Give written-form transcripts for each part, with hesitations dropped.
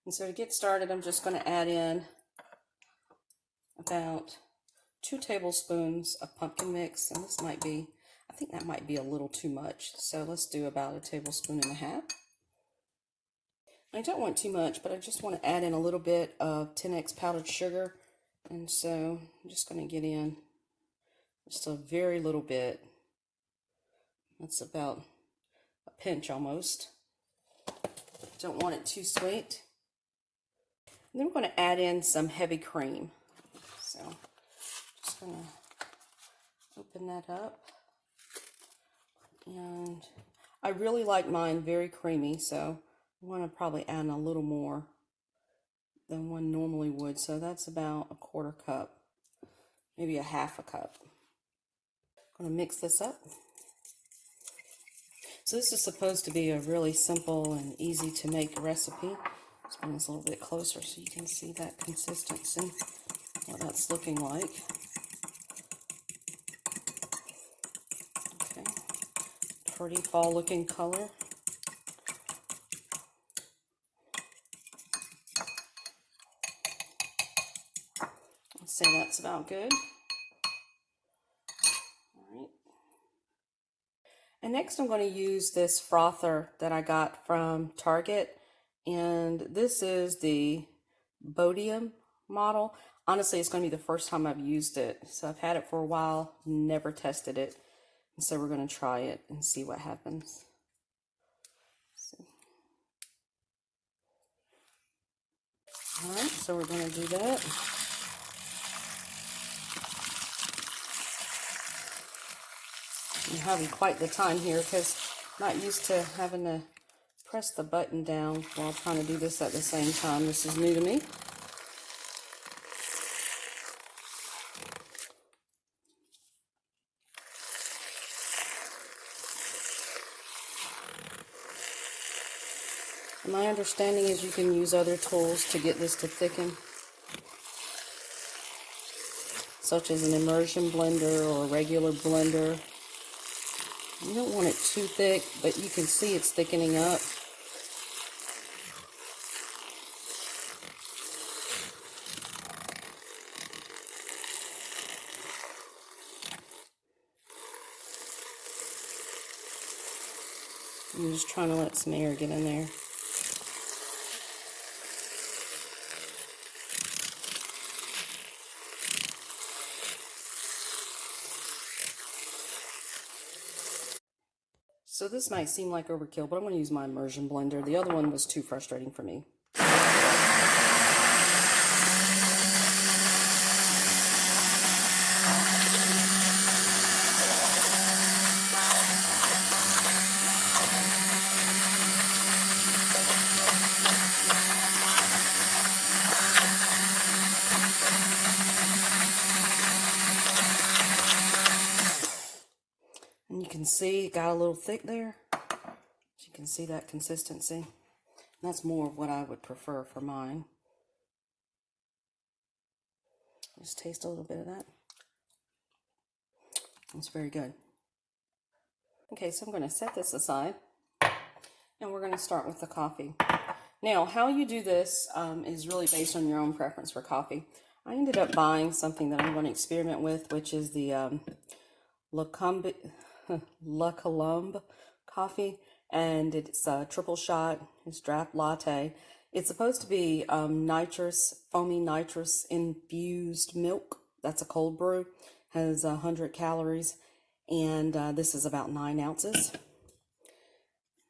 And so to get started, I'm just going to add in about 2 tablespoons of pumpkin mix, and this might be, I think that might be a little too much. So let's do about 1.5 tablespoons. I don't want too much, but I just want to add in a little bit of 10x powdered sugar. And so I'm just going to get in just a very little bit. That's about a pinch almost. Don't want it too sweet. And then we're going to add in some heavy cream. So just going to open that up. And I really like mine very creamy, so I'm going to probably add in a little more than one normally would. So that's about 1/4 cup, maybe 1/2 cup. I'm going to mix this up. So this is supposed to be a really simple and easy to make recipe. Let's bring this a little bit closer so you can see that consistency, what that's looking like. Okay, pretty fall looking color. Let's say that's about good. All right. And next I'm going to use this frother that I got from Target. And this is the Bodium model. Honestly, it's going to be the first time I've used it. So I've had it for a while, never tested it. And so we're going to try it and see what happens. All right, so we're going to do that. I'm having quite the time here because I'm not used to having to press the button down while trying to do this at the same time. This is new to me. And my understanding is you can use other tools to get this to thicken, such as an immersion blender or a regular blender. You don't want it too thick, but you can see it's thickening up. I'm just trying to let some air get in there. So this might seem like overkill, but I'm going to use my immersion blender. The other one was too frustrating for me. And you can see it got a little thick there. You can see that consistency. That's more of what I would prefer for mine. Just taste a little bit of that. It's very good. Okay, so I'm going to set this aside and we're going to start with the coffee. Now, how you do this is really based on your own preference for coffee. I ended up buying something that I'm going to experiment with, which is the La Colombe coffee, and it's a triple shot. It's draft latte. It's supposed to be foamy nitrous infused milk. That's a cold brew. Has 100 calories, and this is about 9 ounces.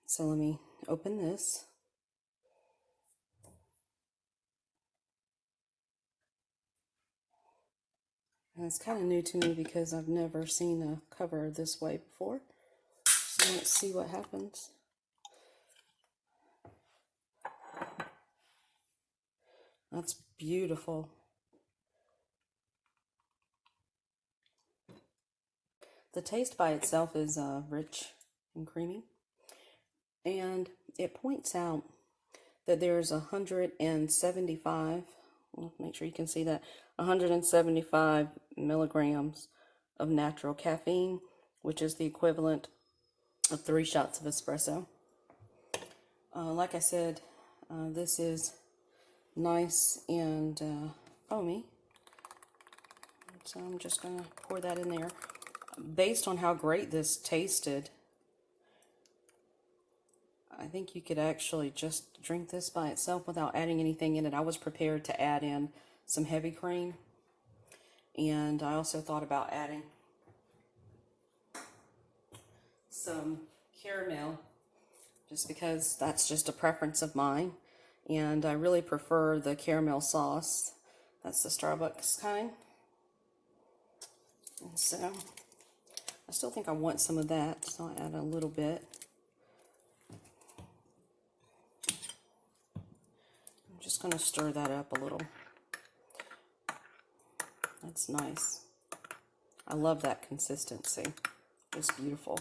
So let me open this. And it's kind of new to me because I've never seen a cover this way before. So let's see what happens. That's beautiful. The taste by itself is rich and creamy. And it points out that there's 175, well, make sure you can see that, 175 milligrams of natural caffeine, which is the equivalent of 3 shots of espresso. Like I said, this is nice and foamy. So I'm just going to pour that in there. Based on how great this tasted, I think you could actually just drink this by itself without adding anything in it. I was prepared to add in some heavy cream, and I also thought about adding some caramel, just because that's just a preference of mine, and I really prefer the caramel sauce. That's the Starbucks kind. And so I still think I want some of that, so I'll add a little bit. I'm just going to stir that up a little. That's nice. I love that consistency. It's beautiful.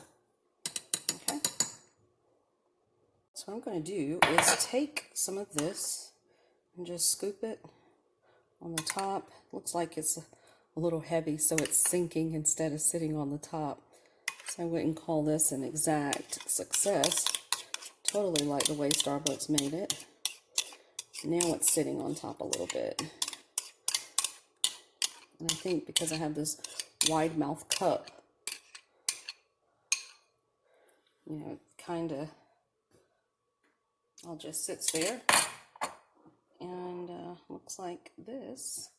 Okay. So what I'm going to do is take some of this and just scoop it on the top. Looks like it's a little heavy, so it's sinking instead of sitting on the top. So I wouldn't call this an exact success. Totally like the way Starbucks made it. Now it's sitting on top a little bit. And I think because I have this wide mouth cup, you know, kind of, all just sits there. And looks like this.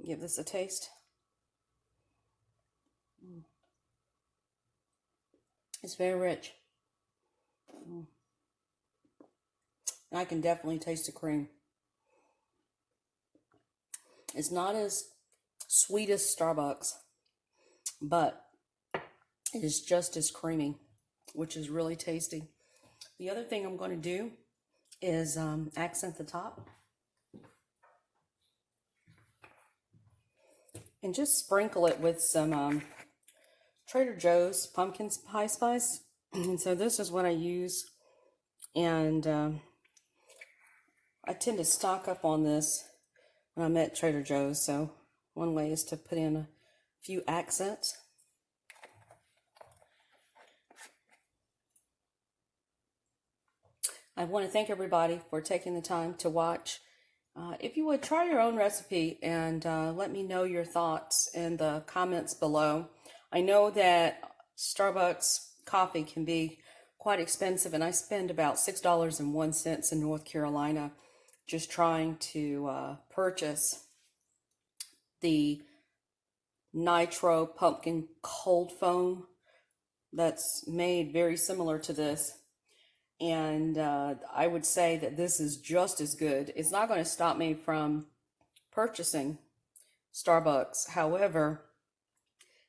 Give this a taste. It's very rich. I can definitely taste the cream. It's not as sweet as Starbucks, but it is just as creamy, which is really tasty. The other thing I'm going to do is accent the top. And just sprinkle it with some Trader Joe's pumpkin pie spice. And so this is what I use. And I tend to stock up on this when I'm at Trader Joe's. So one way is to put in a few accents. I want to thank everybody for taking the time to watch. If you would try your own recipe and let me know your thoughts in the comments below. I know that Starbucks coffee can be quite expensive, and I spend about $6.01 in North Carolina just trying to purchase the Nitro pumpkin cold foam that's made very similar to this. And I would say that this is just as good. It's not going to stop me from purchasing Starbucks. However,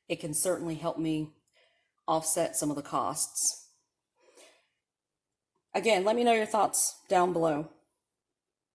it can certainly help me offset some of the costs. Again, let me know your thoughts down below.